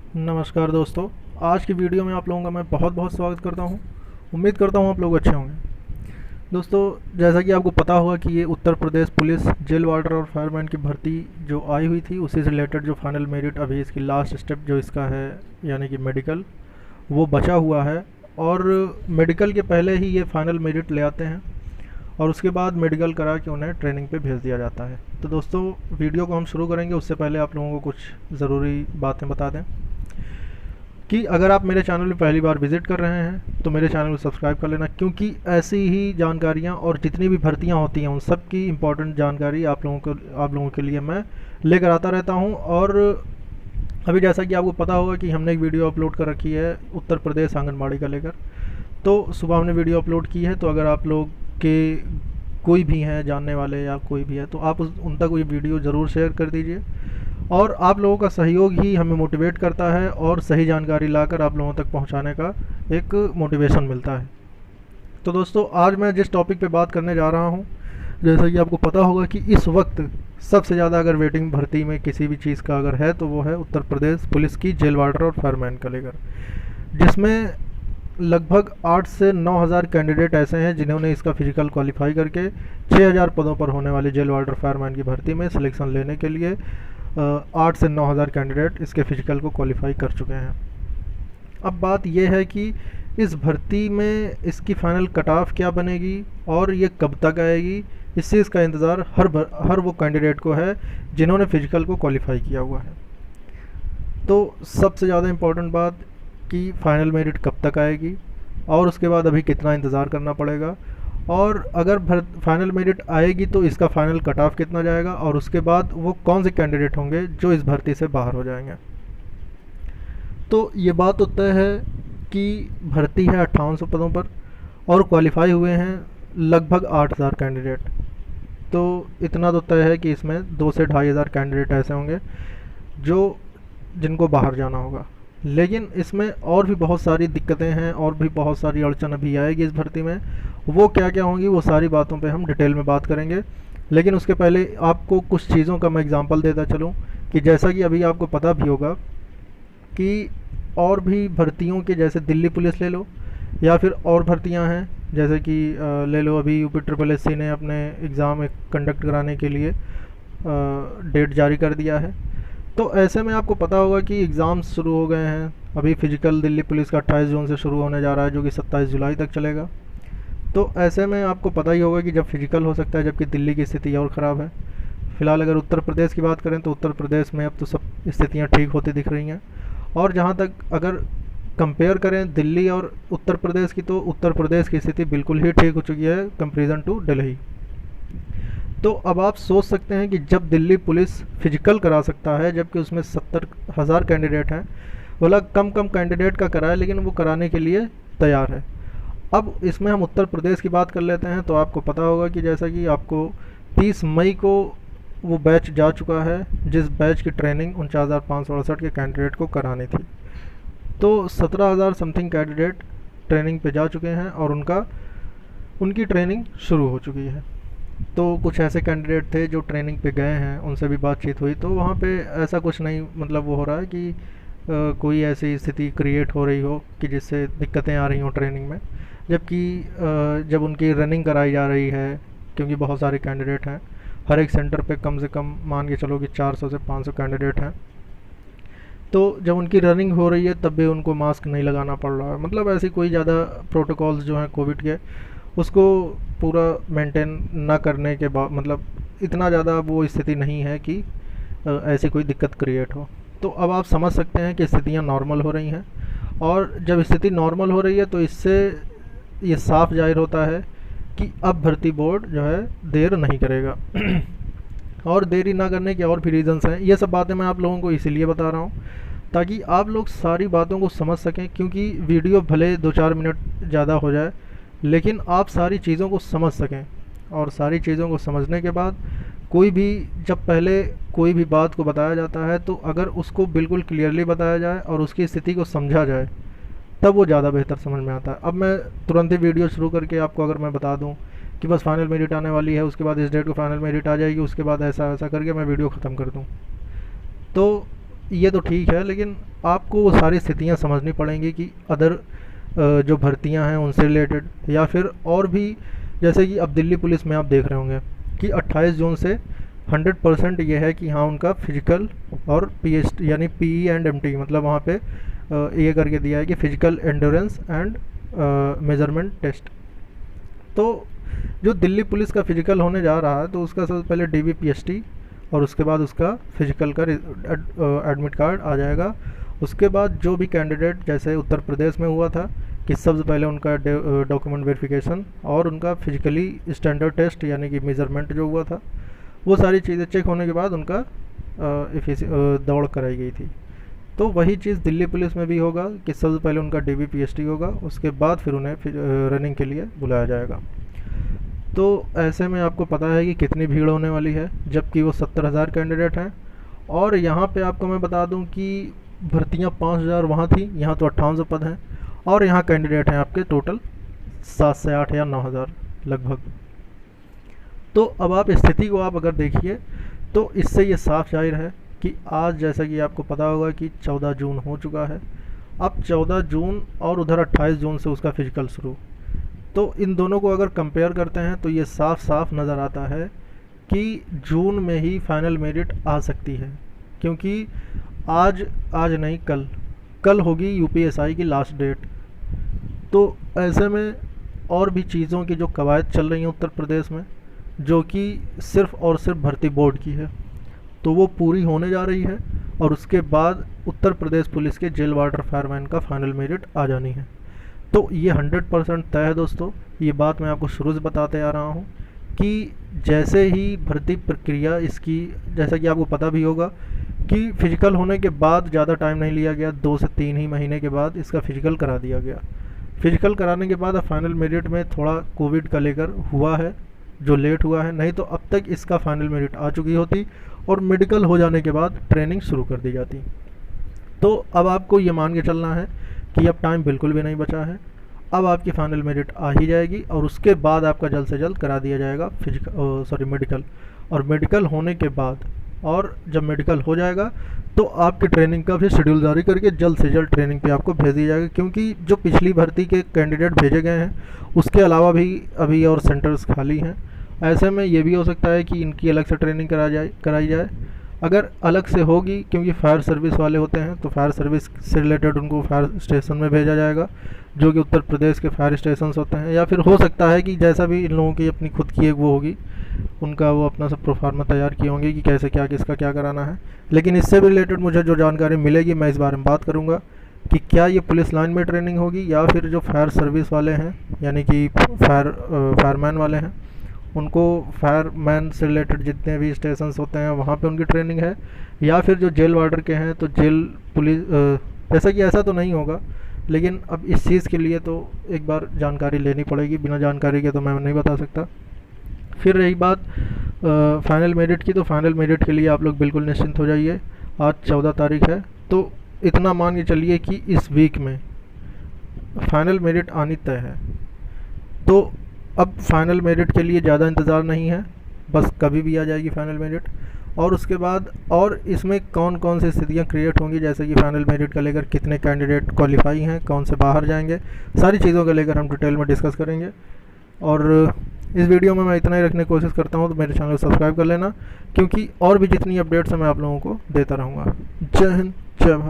नमस्कार दोस्तों। आज की वीडियो में आप लोगों का मैं बहुत बहुत स्वागत करता हूं। उम्मीद करता हूं आप लोग अच्छे होंगे। दोस्तों, जैसा कि आपको पता होगा कि ये उत्तर प्रदेश पुलिस जेल वार्डर और फायरमैन की भर्ती जो आई हुई थी, उसी से रिलेटेड जो फाइनल मेरिट अभी इसकी लास्ट स्टेप जो इसका है, यानी कि मेडिकल, वो बचा हुआ है। और मेडिकल के पहले ही ये फाइनल मेरिट ले आते हैं और उसके बाद मेडिकल करा के उन्हें ट्रेनिंग पे भेज दिया जाता है। तो दोस्तों, वीडियो को हम शुरू करेंगे उससे पहले आप लोगों को कुछ ज़रूरी बातें बता दें कि अगर आप मेरे चैनल में पहली बार विज़िट कर रहे हैं तो मेरे चैनल को सब्सक्राइब कर लेना, क्योंकि ऐसी ही जानकारियाँ और जितनी भी भर्तियाँ होती हैं उन सब की इम्पोर्टेंट जानकारी आप लोगों के लिए मैं लेकर आता रहता हूँ। और अभी जैसा कि आपको पता होगा कि हमने एक वीडियो अपलोड कर रखी है उत्तर प्रदेश आंगनबाड़ी का लेकर। तो सुबह हमने वीडियो अपलोड की है, तो अगर आप लोग के कोई भी हैं जानने वाले या कोई भी है तो आप उन तक ये वीडियो ज़रूर शेयर कर दीजिए। और आप लोगों का सहयोग ही हमें मोटिवेट करता है और सही जानकारी लाकर आप लोगों तक पहुंचाने का एक मोटिवेशन मिलता है। तो दोस्तों, आज मैं जिस टॉपिक पे बात करने जा रहा हूं, जैसा कि आपको पता होगा कि इस वक्त सबसे ज़्यादा अगर वेटिंग भर्ती में किसी भी चीज़ का अगर है तो वो है उत्तर प्रदेश पुलिस की जेल वार्डर और फायरमैन का लेकर, जिसमें लगभग 8 से 9,000 कैंडिडेट ऐसे हैं जिन्होंने इसका फिजिकल क्वालिफाई करके 6,000 पदों पर होने वाली जेल वार्डर फायरमैन की भर्ती में सिलेक्शन लेने के लिए 8 से 9,000 कैंडिडेट इसके फिजिकल को क्वालिफाई कर चुके हैं। अब बात यह है कि इस भर्ती में इसकी फ़ाइनल कट ऑफ क्या बनेगी और ये कब तक आएगी, इस चीज़ का इंतज़ार हर वो कैंडिडेट को है जिन्होंने फिजिकल को क्वालिफाई किया हुआ है। तो सबसे ज़्यादा इम्पोर्टेंट बात कि फ़ाइनल मेरिट कब तक आएगी और उसके बाद अभी कितना इंतज़ार करना पड़ेगा, और अगर फाइनल मेरिट आएगी तो इसका फाइनल कट ऑफ कितना जाएगा, और उसके बाद वो कौन से कैंडिडेट होंगे जो इस भर्ती से बाहर हो जाएंगे। तो ये बात तो तय है कि भर्ती है 5800 पदों पर और क्वालिफाई हुए हैं लगभग 8,000 कैंडिडेट। तो इतना तो तय है कि इसमें 2 से 2,500 कैंडिडेट ऐसे होंगे जो जिनको बाहर जाना होगा। लेकिन इसमें और भी बहुत सारी दिक्कतें हैं और भी बहुत सारी अड़चन अभी आएगी इस भर्ती में। वो क्या क्या होंगी वो सारी बातों पे हम डिटेल में बात करेंगे। लेकिन उसके पहले आपको कुछ चीज़ों का मैं एग्जांपल देता चलूँ कि जैसा कि अभी आपको पता भी होगा कि और भी भर्तियों के, जैसे दिल्ली पुलिस ले लो या फिर और भर्तियां हैं, जैसे कि ले लो अभी यूपी ट्रिपल एस सी ने अपने एग्ज़ाम कंडक्ट कराने के लिए डेट जारी कर दिया है। तो ऐसे में आपको पता होगा कि एग्ज़ाम्स शुरू हो गए हैं। अभी फ़िज़िकल दिल्ली पुलिस का 28 जून से शुरू होने जा रहा है, जो कि 27 जुलाई तक चलेगा। तो ऐसे में आपको पता ही होगा कि जब फिज़िकल हो सकता है, जबकि दिल्ली की स्थिति और ख़राब है। फ़िलहाल अगर उत्तर प्रदेश की बात करें तो उत्तर प्रदेश में अब तो सब स्थितियाँ ठीक होती दिख रही हैं। और जहाँ तक अगर कंपेयर करें दिल्ली और उत्तर प्रदेश की, तो उत्तर प्रदेश की स्थिति बिल्कुल ही ठीक हो चुकी है कंपेरिजन टू दिल्ली। तो अब आप सोच सकते हैं कि जब दिल्ली पुलिस फिजिकल करा सकता है, जबकि उसमें 70,000 कैंडिडेट हैं, बोला कम कम कैंडिडेट का कराए लेकिन वो कराने के लिए तैयार है। अब इसमें हम उत्तर प्रदेश की बात कर लेते हैं। तो आपको पता होगा कि जैसा कि आपको 30 मई को वो बैच जा चुका है, जिस बैच की ट्रेनिंग 49,568 के कैंडिडेट को करानी थी। तो 17,000 समथिंग कैंडिडेट ट्रेनिंग पे जा चुके हैं और उनकी ट्रेनिंग शुरू हो चुकी है। तो कुछ ऐसे कैंडिडेट थे जो ट्रेनिंग पे गए हैं, उनसे भी बातचीत हुई, तो वहाँ पे ऐसा कुछ नहीं, मतलब वो हो रहा है कि कोई ऐसी स्थिति क्रिएट हो रही हो कि जिससे दिक्कतें आ रही हों ट्रेनिंग में। जबकि जब उनकी रनिंग कराई जा रही है, क्योंकि बहुत सारे कैंडिडेट हैं, हर एक सेंटर पे कम से कम मान के चलो कि 400 से 500 कैंडिडेट हैं, तो जब उनकी रनिंग हो रही है तब भी उनको मास्क नहीं लगाना पड़ रहा है। मतलब ऐसी कोई ज़्यादा प्रोटोकॉल्स जो हैं कोविड के, उसको पूरा मेंटेन ना करने के बाद, मतलब इतना ज़्यादा वो स्थिति नहीं है कि ऐसी कोई दिक्कत क्रिएट हो। तो अब आप समझ सकते हैं कि स्थितियाँ नॉर्मल हो रही हैं, और जब स्थिति नॉर्मल हो रही है तो इससे ये साफ जाहिर होता है कि अब भर्ती बोर्ड जो है देर नहीं करेगा। और देरी ना करने के और भी रीज़न्स हैं। ये सब बातें मैं आप लोगों को इसीलिए बता रहा हूँ ताकि आप लोग सारी बातों को समझ सकें, क्योंकि वीडियो भले 2-4 मिनट ज़्यादा हो जाए लेकिन आप सारी चीज़ों को समझ सकें। और सारी चीज़ों को समझने के बाद जब पहले कोई भी बात को बताया जाता है तो अगर उसको बिल्कुल क्लियरली बताया जाए और उसकी स्थिति को समझा जाए तब वो ज़्यादा बेहतर समझ में आता है। अब मैं तुरंत ही वीडियो शुरू करके आपको अगर मैं बता दूं कि बस फाइनल मेरिट आने वाली है, उसके बाद इस डेट को फाइनल मेरिट आ जाएगी, उसके बाद ऐसा ऐसा करके मैं वीडियो ख़त्म कर दूं, तो ये तो ठीक है, लेकिन आपको वो सारी स्थितियाँ समझनी पड़ेंगी कि अदर जो भर्तियां हैं उनसे रिलेटेड, या फिर और भी, जैसे कि अब दिल्ली पुलिस में आप देख रहे होंगे कि 28 जून से 100% ये है कि हाँ उनका फिजिकल और PH यानी PE एंड MT, मतलब वहाँ पे ये करके दिया है कि physical endurance and measurement test. तो जो दिल्ली पुलिस का फिजिकल होने जा रहा है तो उसका सबसे पहले DBPST और उसके बाद उसका फिजिकल का एडमिट कार्ड आ जाएगा। उसके बाद जो भी कैंडिडेट, जैसे उत्तर प्रदेश में हुआ था कि सबसे पहले उनका डॉक्यूमेंट वेरिफिकेशन और उनका फिजिकली स्टैंडर्ड टेस्ट यानी कि मेज़रमेंट जो हुआ था, वो सारी चीज़ें चेक होने के बाद उनका दौड़ कराई गई थी। तो वही चीज़ दिल्ली पुलिस में भी होगा कि सबसे पहले उनका DBPST होगा, उसके बाद फिर उन्हें रनिंग के लिए बुलाया जाएगा। तो ऐसे में आपको पता है कि कितनी भीड़ होने वाली है, जबकि वो 70,000 कैंडिडेट हैं। और यहाँ पे आपको मैं बता दूँ कि भर्तियाँ 5,000 वहाँ थी, यहाँ तो 5800 पद हैं, और यहाँ कैंडिडेट हैं आपके टोटल 7 से 8 या 9,000 लगभग। तो अब आप स्थिति को आप अगर देखिए तो इससे ये साफ जाहिर है कि आज, जैसा कि आपको पता होगा कि 14 जून हो चुका है, अब 14 जून और उधर 28 जून से उसका फिजिकल शुरू। तो इन दोनों को अगर कंपेयर करते हैं तो ये साफ साफ नज़र आता है कि जून में ही फाइनल मेरिट आ सकती है, क्योंकि आज नहीं, कल होगी UPSI की लास्ट डेट। तो ऐसे में और भी चीज़ों की जो कवायद चल रही हैं उत्तर प्रदेश में, जो कि सिर्फ़ और सिर्फ भर्ती बोर्ड की है, तो वो पूरी होने जा रही है, और उसके बाद उत्तर प्रदेश पुलिस के जेल वार्डर फायरमैन का फाइनल मेरिट आ जानी है। तो ये 100% तय है दोस्तों। ये बात मैं आपको शुरू से बताते आ रहा हूँ कि जैसे ही भर्ती प्रक्रिया इसकी, जैसा कि आपको पता भी होगा कि फिजिकल होने के बाद ज़्यादा टाइम नहीं लिया गया, 2 से 3 ही महीने के बाद इसका फिजिकल करा दिया गया। फिजिकल कराने के बाद अब फाइनल मेरिट में थोड़ा कोविड का लेकर हुआ है जो लेट हुआ है, नहीं तो अब तक इसका फाइनल मेरिट आ चुकी होती और मेडिकल हो जाने के बाद ट्रेनिंग शुरू कर दी जाती। तो अब आपको ये मान के चलना है कि अब टाइम बिल्कुल भी नहीं बचा है, अब आपकी फाइनल मेरिट आ ही जाएगी, और उसके बाद आपका जल्द से जल्द करा दिया जाएगा मेडिकल। और मेडिकल होने के बाद, और जब मेडिकल हो जाएगा तो आपकी ट्रेनिंग का भी शेड्यूल जारी करके जल्द से जल्द ट्रेनिंग पे आपको भेज दिया जाएगा, क्योंकि जो पिछली भर्ती के कैंडिडेट भेजे गए हैं उसके अलावा भी अभी और सेंटर्स खाली हैं। ऐसे में ये भी हो सकता है कि इनकी अलग से ट्रेनिंग कराई जाए। अगर अलग से होगी, क्योंकि फायर सर्विस वाले होते हैं, तो फायर सर्विस से रिलेटेड उनको फायर स्टेशन में भेजा जाएगा, जो कि उत्तर प्रदेश के फायर स्टेशन होते हैं। या फिर हो सकता है कि जैसा भी इन लोगों की अपनी खुद की एक वो होगी, उनका वो अपना सब प्रोफार्मा तैयार किए होंगे कि कैसे क्या किसका क्या कराना है। लेकिन इससे भी रिलेटेड मुझे जो जानकारी मिलेगी मैं इस बारे में बात करूँगा कि क्या ये पुलिस लाइन में ट्रेनिंग होगी या फिर जो फायर सर्विस वाले हैं, यानी कि फायरमैन वाले हैं, उनको फायरमैन से रिलेटेड जितने भी स्टेशंस होते हैं वहाँ पे उनकी ट्रेनिंग है, या फिर जो जेल वार्डर के हैं तो जेल पुलिस, जैसा कि ऐसा तो नहीं होगा, लेकिन अब इस चीज़ के लिए तो एक बार जानकारी लेनी पड़ेगी, बिना जानकारी के तो मैं नहीं बता सकता। फिर रही बात फाइनल मेरिट की, तो फाइनल मेरिट के लिए आप लोग बिल्कुल निश्चिंत हो जाइए। आज 14 तारीख है, तो इतना मान के चलिए कि इस वीक में फाइनल मेरिट आनी तय है। तो अब फाइनल मेरिट के लिए ज़्यादा इंतज़ार नहीं है, बस कभी भी आ जाएगी फाइनल मेरिट। और उसके बाद और इसमें कौन कौन सी स्थितियाँ क्रिएट होंगी, जैसे कि फाइनल मेरिट का लेकर कितने कैंडिडेट क्वालिफाई हैं, कौन से बाहर जाएंगे, सारी चीज़ों को लेकर हम डिटेल में डिस्कस करेंगे। और इस वीडियो में मैं इतना ही रखने की कोशिश करता हूँ, तो मेरे चैनल को सब्सक्राइब कर लेना, क्योंकि और भी जितनी अपडेट्स हैं मैं आप लोगों को देता रहूँगा। जय हिंद, जय भारत।